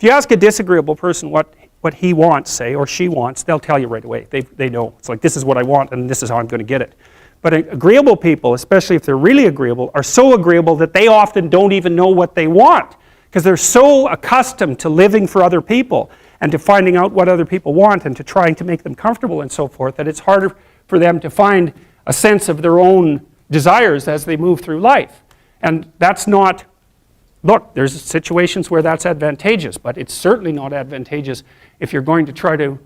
you ask a disagreeable person what he wants, say, or she wants, they'll tell you right away. They know. It's like, this is what I want and this is how I'm going to get it. But agreeable people, especially if they're really agreeable, are so agreeable that they often don't even know what they want, because they're so accustomed to living for other people and to finding out what other people want and to trying to make them comfortable and so forth, that it's harder for them to find a sense of their own desires as they move through life. And that's not, look, there's situations where that's advantageous, but it's certainly not advantageous if you're going to try to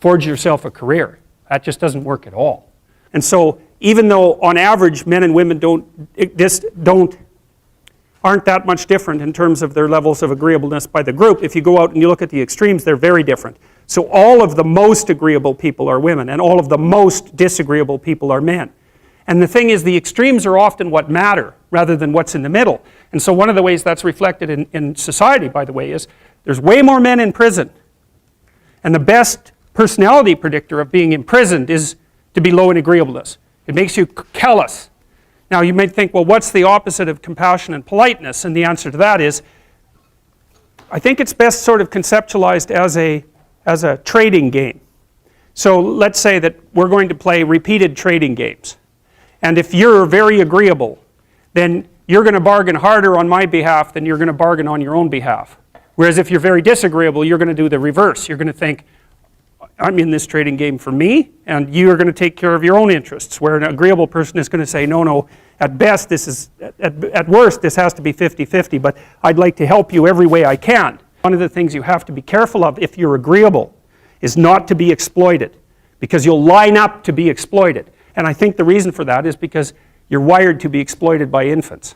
forge yourself a career. That just doesn't work at all. And so even though on average men and women aren't that much different in terms of their levels of agreeableness by the group, if you go out and you look at the extremes, they're very different. So all of the most agreeable people are women, and all of the most disagreeable people are men. And the thing is, the extremes are often what matter rather than what's in the middle. And so one of the ways that's reflected in society, by the way, is there's way more men in prison. And the best personality predictor of being imprisoned is to be low in agreeableness. It makes you callous. Now you might think, well, what's the opposite of compassion and politeness? And the answer to that is, I think it's best sort of conceptualized as a trading game. So let's say that we're going to play repeated trading games. And if you're very agreeable, then you're going to bargain harder on my behalf than you're going to bargain on your own behalf. Whereas if you're very disagreeable, you're going to do the reverse. You're going to think, I'm in this trading game for me, and you're going to take care of your own interests. Where an agreeable person is going to say, no, at best this is, at worst this has to be 50-50, but I'd like to help you every way I can. One of the things you have to be careful of if you're agreeable is not to be exploited, because you'll line up to be exploited. And I think the reason for that is because you're wired to be exploited by infants.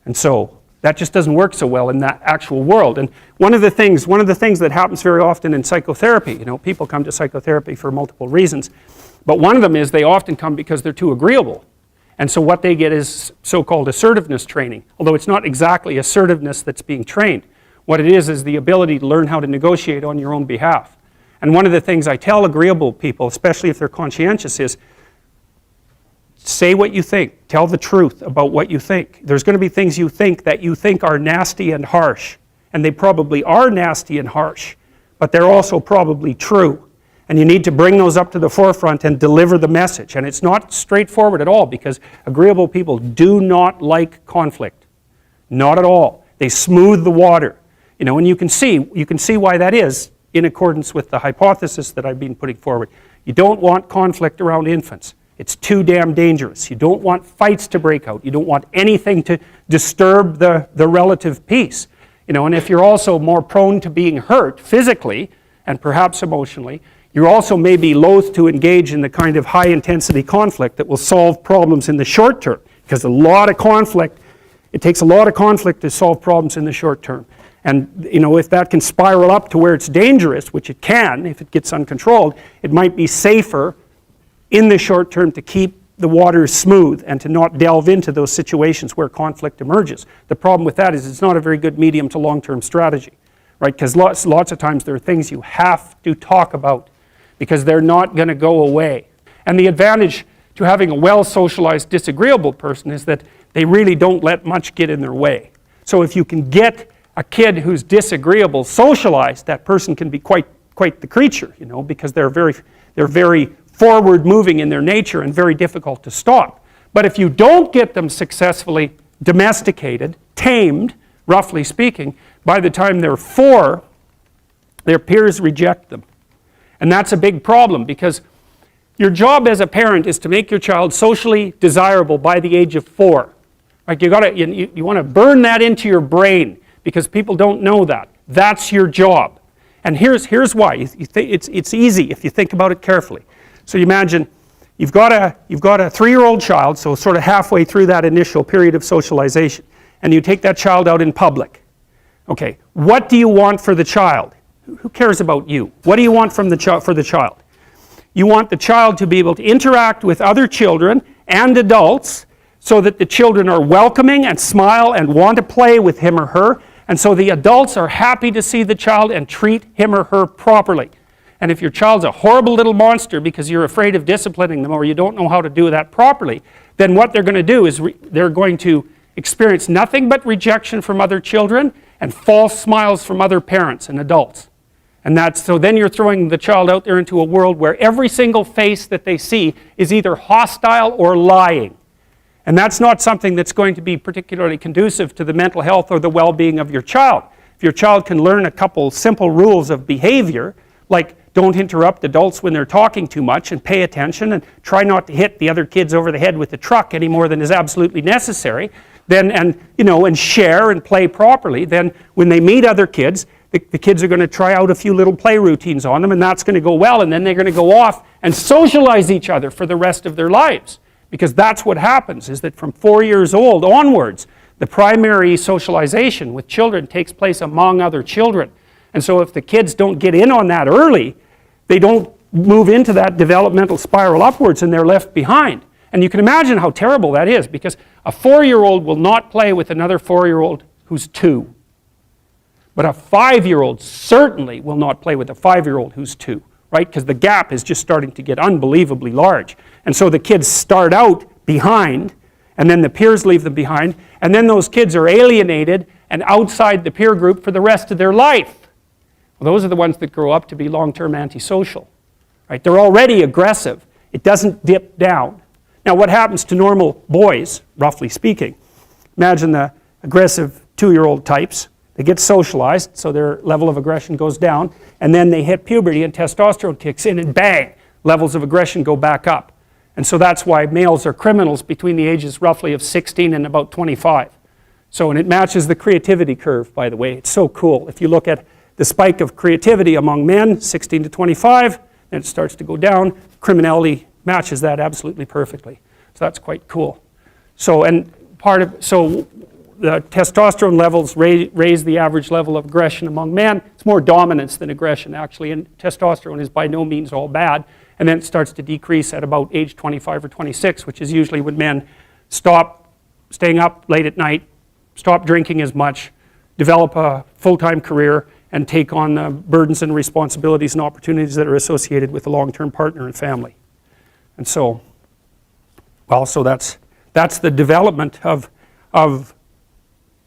And so that just doesn't work so well in that actual world. And one of the things that happens very often in psychotherapy, people come to psychotherapy for multiple reasons, but one of them is they often come because they're too agreeable. And so what they get is so-called assertiveness training, although it's not exactly assertiveness that's being trained. What it is the ability to learn how to negotiate on your own behalf. And one of the things I tell agreeable people, especially if they're conscientious, is say what you think. Tell the truth about what you think. There's going to be things you think that you think are nasty and harsh. And they probably are nasty and harsh, but they're also probably true. And you need to bring those up to the forefront and deliver the message. And it's not straightforward at all, because agreeable people do not like conflict. Not at all. They smooth the water. And you can see why that is in accordance with the hypothesis that I've been putting forward. You don't want conflict around infants. It's too damn dangerous. You don't want fights to break out. You don't want anything to disturb the relative peace. And if you're also more prone to being hurt physically and perhaps emotionally, you also may be loath to engage in the kind of high intensity conflict that will solve problems in the short term, because it takes a lot of conflict to solve problems in the short term. And if that can spiral up to where it's dangerous, which it can if it gets uncontrolled, it might be safer in the short term to keep the waters smooth and to not delve into those situations where conflict emerges. The problem with that is it's not a very good medium to long-term strategy, right? Because lots of times there are things you have to talk about because they're not going to go away. And the advantage to having a well-socialized disagreeable person is that they really don't let much get in their way. So if you can get a kid who's disagreeable socialized, that person can be quite the creature, because they're very forward-moving in their nature and very difficult to stop. But if you don't get them successfully domesticated, tamed, roughly speaking, by the time they're 4, their peers reject them. And that's a big problem, because your job as a parent is to make your child socially desirable by the age of 4. Like you want to burn that into your brain, because people don't know that. That's your job. And here's why. It's easy if you think about it carefully. So you imagine you've got a 3-year-old child, so sort of halfway through that initial period of socialization, and you take that child out in public. Okay, what do you want for the child? Who cares about you? What do you want for the child? You want the child to be able to interact with other children and adults so that the children are welcoming and smile and want to play with him or her, and so the adults are happy to see the child and treat him or her properly. And if your child's a horrible little monster because you're afraid of disciplining them or you don't know how to do that properly, then what they're going to do is they're going to experience nothing but rejection from other children, and false smiles from other parents and adults. And so then you're throwing the child out there into a world where every single face that they see is either hostile or lying. And that's not something that's going to be particularly conducive to the mental health or the well-being of your child. If your child can learn a couple simple rules of behavior, like don't interrupt adults when they're talking too much and pay attention and try not to hit the other kids over the head with the truck any more than is absolutely necessary, then, and share and play properly, then when they meet other kids, the kids are going to try out a few little play routines on them, and that's going to go well, and then they're going to go off and socialize each other for the rest of their lives. Because that's what happens, is that from 4 years old onwards, the primary socialization with children takes place among other children. And so if the kids don't get in on that early, they don't move into that developmental spiral upwards and they're left behind. And you can imagine how terrible that is, because a 4-year-old will not play with another 4-year-old who's 2. But a 5-year-old certainly will not play with a 5-year-old who's 2. Right? Because the gap is just starting to get unbelievably large. And so the kids start out behind, and then the peers leave them behind, and then those kids are alienated and outside the peer group for the rest of their life. Well, those are the ones that grow up to be long-term antisocial. Right? They're already aggressive. It doesn't dip down. Now, what happens to normal boys, roughly speaking? Imagine the aggressive 2-year-old types. They get socialized, so their level of aggression goes down, and then they hit puberty and testosterone kicks in, and bang, levels of aggression go back up. And so that's why males are criminals between the ages roughly of 16 and about 25. So, and it matches the creativity curve, by the way. It's so cool. If you look at the spike of creativity among men, 16 to 25, then it starts to go down. Criminality matches that absolutely perfectly. So that's quite cool. So, and so the testosterone levels raise the average level of aggression among men. It's more dominance than aggression, actually, and testosterone is by no means all bad. And then it starts to decrease at about age 25 or 26, which is usually when men stop staying up late at night, stop drinking as much, develop a full-time career, and take on the burdens and responsibilities and opportunities that are associated with a long-term partner and family. And so, well, so that's the development of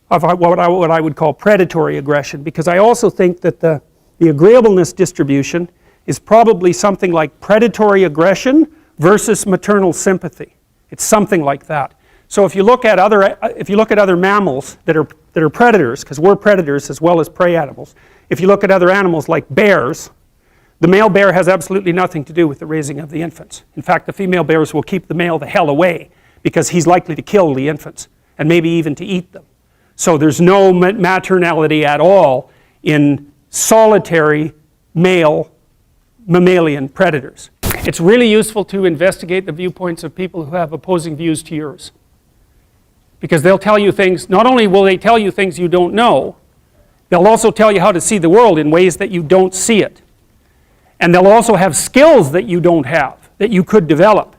what I would call predatory aggression, because I also think that the agreeableness distribution is probably something like predatory aggression versus maternal sympathy. It's something like that. So if you look at other mammals that are predators, because we're predators as well as prey animals, if you look at other animals like bears, the male bear has absolutely nothing to do with the raising of the infants. In fact, the female bears will keep the male the hell away because he's likely to kill the infants and maybe even to eat them. So there's no maternality at all in solitary male mammalian predators. It's really useful to investigate the viewpoints of people who have opposing views to yours. Because they'll tell you things, not only will they tell you things you don't know, they'll also tell you how to see the world in ways that you don't see it. And they'll also have skills that you don't have, that you could develop.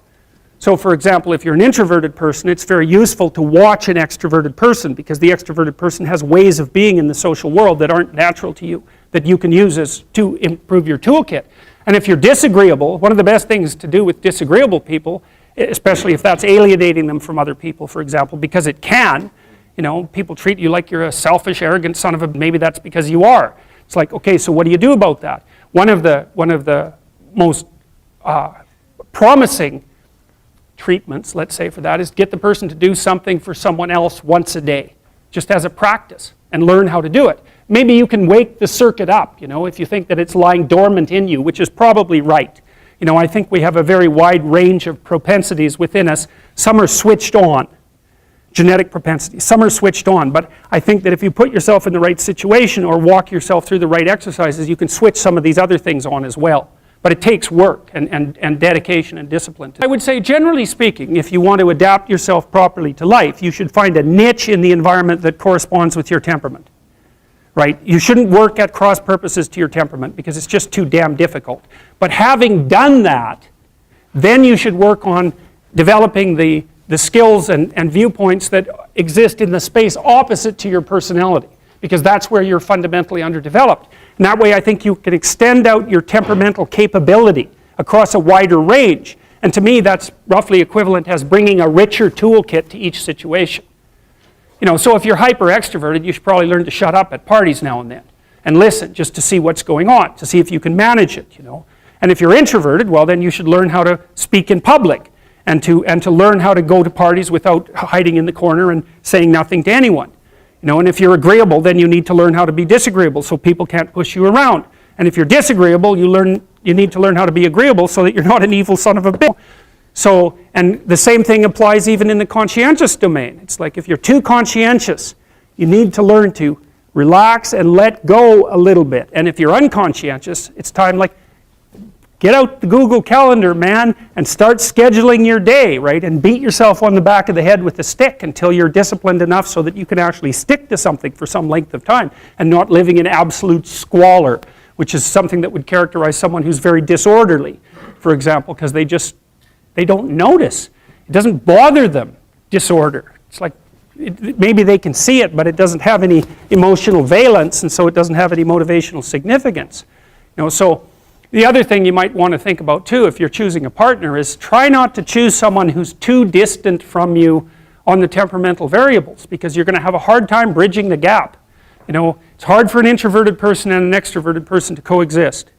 So for example, if you're an introverted person, it's very useful to watch an extroverted person, because the extroverted person has ways of being in the social world that aren't natural to you, that you can use to improve your toolkit. And if you're disagreeable, one of the best things to do with disagreeable people, especially if that's alienating them from other people, for example, because it can, people treat you like you're a selfish, arrogant son of a, maybe that's because you are. It's like, okay, so what do you do about that? One of the most promising treatments, let's say, for that is get the person to do something for someone else once a day, just as a practice, and learn how to do it. Maybe you can wake the circuit up, if you think that it's lying dormant in you, which is probably right. I think we have a very wide range of propensities within us. Some are switched on, genetic propensities. Some are switched on, but I think that if you put yourself in the right situation or walk yourself through the right exercises, you can switch some of these other things on as well. But it takes work and dedication and discipline. I would say, generally speaking, if you want to adapt yourself properly to life, you should find a niche in the environment that corresponds with your temperament. Right? You shouldn't work at cross purposes to your temperament because it's just too damn difficult. But having done that, then you should work on developing the skills and viewpoints that exist in the space opposite to your personality, because that's where you're fundamentally underdeveloped. And that way I think you can extend out your temperamental capability across a wider range. And to me that's roughly equivalent as bringing a richer toolkit to each situation. You know, so if you're hyper extroverted, you should probably learn to shut up at parties now and then and listen just to see what's going on, to see if you can manage it, you know. And if you're introverted, well, then you should learn how to speak in public and to learn how to go to parties without hiding in the corner and saying nothing to anyone. You know, and if you're agreeable, then you need to learn how to be disagreeable so people can't push you around. And if you're disagreeable, you need to learn how to be agreeable so that you're not an evil son of a bitch. So, and the same thing applies even in the conscientious domain. It's like if you're too conscientious, you need to learn to relax and let go a little bit. And if you're unconscientious, it's time like, get out the Google Calendar, man, and start scheduling your day, right? And beat yourself on the back of the head with a stick until you're disciplined enough so that you can actually stick to something for some length of time and not living in absolute squalor, which is something that would characterize someone who's very disorderly, for example, because they don't notice. It doesn't bother them, disorder. It's like, maybe they can see it, but it doesn't have any emotional valence, and so it doesn't have any motivational significance. You know, so the other thing you might want to think about too, if you're choosing a partner, is try not to choose someone who's too distant from you on the temperamental variables, because you're going to have a hard time bridging the gap. You know, it's hard for an introverted person and an extroverted person to coexist.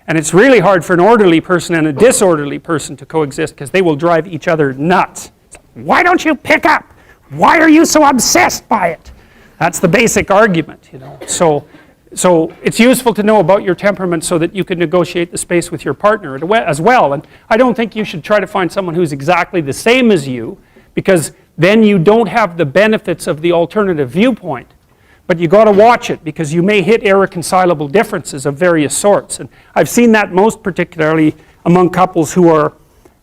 And it's really hard for an orderly person and a disorderly person to coexist because they will drive each other nuts. Why don't you pick up? Why are you so obsessed by it? That's the basic argument, you know. So it's useful to know about your temperament so that you can negotiate the space with your partner as well. And I don't think you should try to find someone who's exactly the same as you, because then you don't have the benefits of the alternative viewpoint. But you got to watch it, because you may hit irreconcilable differences of various sorts. And I've seen that most particularly among couples who are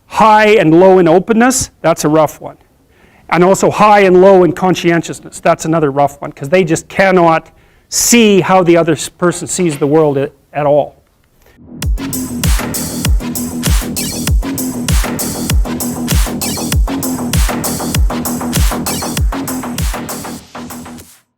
high and low in openness. That's a rough one. And also high and low in conscientiousness. That's another rough one, because they just cannot see how the other person sees the world at all.